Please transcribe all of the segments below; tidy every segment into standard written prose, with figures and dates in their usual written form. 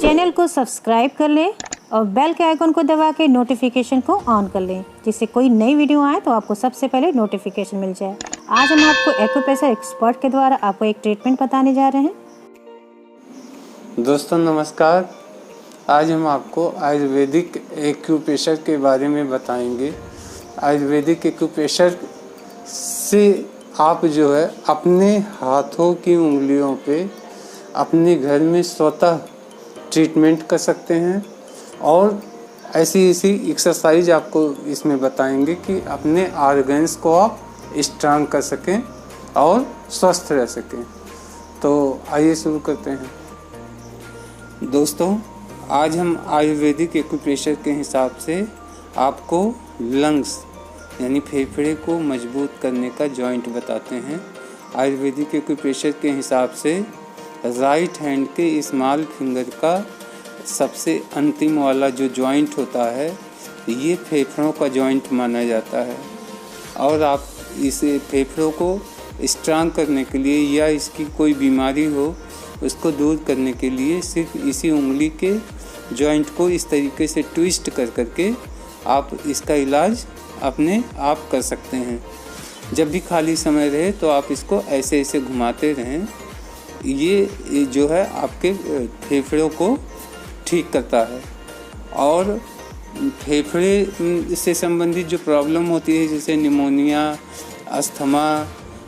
Channel को subscribe कर लें और बेल के आइकन को दबा के नोटिफिकेशन को ऑन कर लें, जिससे कोई नई वीडियो आए तो आपको सबसे पहले नोटिफिकेशन मिल जाए। आज हम आपको एक्यूप्रेशर एक्सपर्ट के द्वारा आपको एक ट्रीटमेंट बताने जा रहे हैं। दोस्तों नमस्कार। आज हम आपको आयुर्वेदिक एक्यूप्रेशर के बारे में बताएंगे। आयुर्वेदिक एक्यूप्रेशर से आप जो है अपने हाथों की उंगलियों पे अपने घर में स्वतः ट्रीटमेंट कर सकते हैं और ऐसी एक्सरसाइज आपको इसमें बताएंगे कि अपने ऑर्गन्स को आप स्ट्रांग कर सकें और स्वस्थ रह सकें। तो आइए शुरू करते हैं। दोस्तों आज हम आयुर्वेदिक एक्यूप्रेशर के हिसाब से आपको लंग्स यानी फेफड़े को मजबूत करने का जॉइंट बताते हैं। आयुर्वेदिक एक्यूप्रेशर के हिसाब से राइट हैंड के स्मॉल फिंगर का सबसे अंतिम वाला जो जॉइंट होता है ये फेफड़ों का जॉइंट माना जाता है और आप इसे फेफड़ों को स्ट्रांग करने के लिए या इसकी कोई बीमारी हो उसको दूर करने के लिए सिर्फ इसी उंगली के जॉइंट को इस तरीके से ट्विस्ट कर करके आप इसका इलाज अपने आप कर सकते हैं। जब भी खाली समय रहे तो आप इसको ऐसे ऐसे घुमाते रहें। ये जो है आपके फेफड़ों को ठीक करता है और फेफड़े से संबंधित जो प्रॉब्लम होती है जैसे निमोनिया, अस्थमा,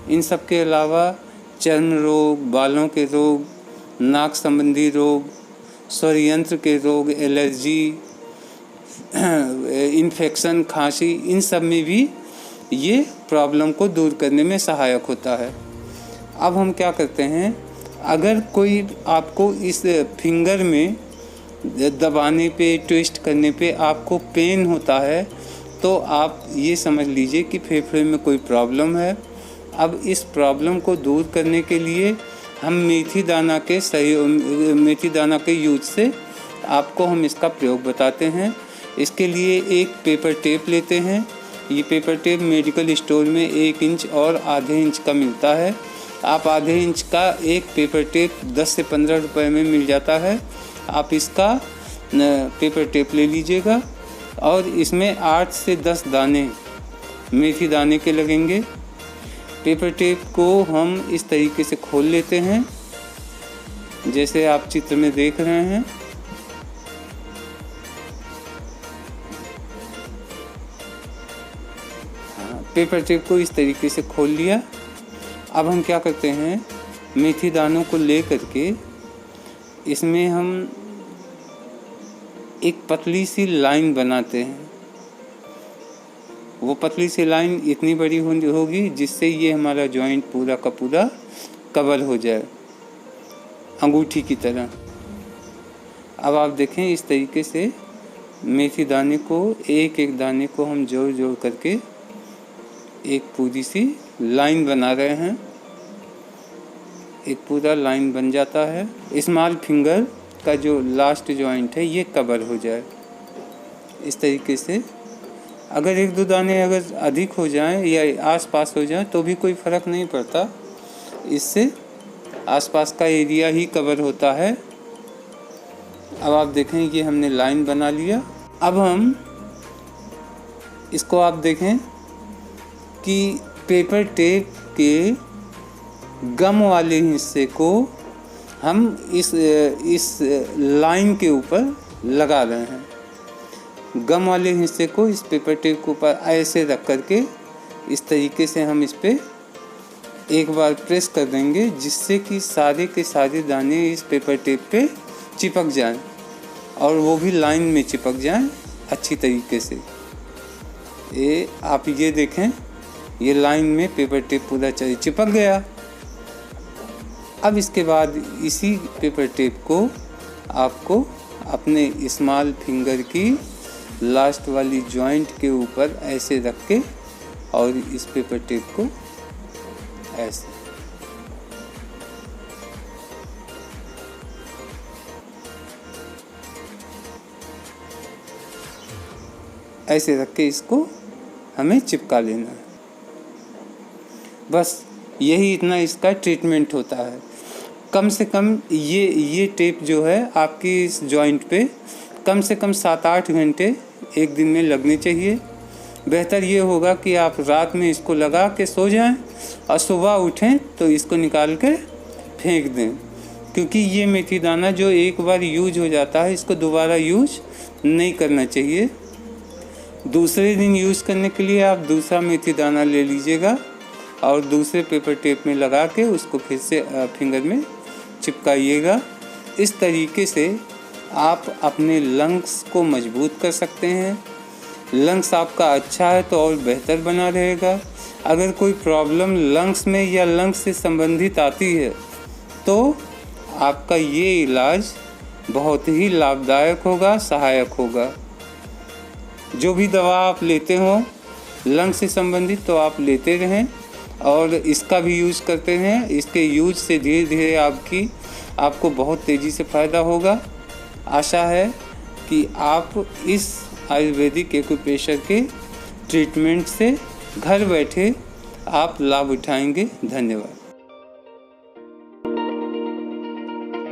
इन सब के अलावा चर्म रोग, बालों के रोग, नाक संबंधी रोग, स्वर यंत्र के रोग, एलर्जी, इन्फेक्शन, खांसी, इन सब में भी ये प्रॉब्लम को दूर करने में सहायक होता है। अब हम क्या करते हैं, अगर कोई आपको इस फिंगर में दबाने पे, ट्विस्ट करने पे आपको पेन होता है तो आप ये समझ लीजिए कि फेफड़े में कोई प्रॉब्लम है। अब इस प्रॉब्लम को दूर करने के लिए हम मेथी दाना के यूज से आपको हम इसका प्रयोग बताते हैं। इसके लिए एक पेपर टेप लेते हैं। ये पेपर टेप मेडिकल स्टोर में 1 इंच और आधे इंच का मिलता है। आप आधे इंच का एक पेपर टेप 10 से 15 रुपए में मिल जाता है। आप इसका पेपर टेप ले लीजिएगा और इसमें 8 से 10 दाने मेथी दाने के लगेंगे। पेपर टेप को हम इस तरीके से खोल लेते हैं जैसे आप चित्र में देख रहे हैं। पेपर टेप को इस तरीके से खोल लिया। अब हम क्या करते हैं, मेथी दानों को ले करके इसमें हम एक पतली सी लाइन बनाते हैं। वो पतली सी लाइन इतनी बड़ी होगी जिससे ये हमारा जॉइंट पूरा का पूरा कवर हो जाए अंगूठी की तरह। अब आप देखें इस तरीके से मेथी दाने को एक एक दाने को हम जोड़ जोड़ करके एक पूरी सी लाइन बना रहे हैं। एक पूरा लाइन बन जाता है। स्मॉल फिंगर का जो लास्ट जॉइंट है ये कवर हो जाए इस तरीके से। अगर 1-2 दाने अगर अधिक हो जाएं या आसपास हो जाएं तो भी कोई फ़र्क नहीं पड़ता, इससे आसपास का एरिया ही कवर होता है। अब आप देखें ये हमने लाइन बना लिया। अब हम इसको आप देखें कि पेपर टेप के गम वाले हिस्से को हम इस लाइन के ऊपर लगा रहे हैं। गम वाले हिस्से को इस पेपर टेप के ऊपर ऐसे रख करके इस तरीके से हम इस पे एक बार प्रेस कर देंगे जिससे कि सारे के सारे दाने इस पेपर टेप पे चिपक जाएं और वो भी लाइन में चिपक जाएं अच्छी तरीके से। आप ये देखें, ये लाइन में पेपर टेप पूरा चिपक गया। अब इसके बाद इसी पेपर टेप को आपको अपने स्मॉल फिंगर की लास्ट वाली जॉइंट के ऊपर ऐसे रख के और इस पेपर टेप को ऐसे रख के इसको हमें चिपका लेना है। बस यही इतना इसका ट्रीटमेंट होता है। कम से कम ये टेप जो है आपकी इस जॉइंट पे कम से कम 7-8 घंटे एक दिन में लगने चाहिए। बेहतर ये होगा कि आप रात में इसको लगा के सो जाएं और सुबह उठें तो इसको निकाल के फेंक दें, क्योंकि ये मेथी दाना जो एक बार यूज हो जाता है इसको दोबारा यूज नहीं करना चाहिए। दूसरे दिन यूज़ करने के लिए आप दूसरा मेथी दाना ले लीजिएगा और दूसरे पेपर टेप में लगा के उसको फिर से फिंगर में चिपकाइएगा। इस तरीके से आप अपने लंग्स को मजबूत कर सकते हैं। लंग्स आपका अच्छा है तो और बेहतर बना रहेगा। अगर कोई प्रॉब्लम लंग्स में या लंग्स से संबंधित आती है तो आपका ये इलाज बहुत ही लाभदायक होगा, सहायक होगा। जो भी दवा आप लेते हो लंग्स से संबंधित तो आप लेते रहें और इसका भी यूज़ करते रहें। इसके यूज से धीरे धीरे आपको बहुत तेज़ी से फ़ायदा होगा। आशा है कि आप इस आयुर्वेदिक एक्यूप्रेशर के ट्रीटमेंट से घर बैठे आप लाभ उठाएंगे। धन्यवाद।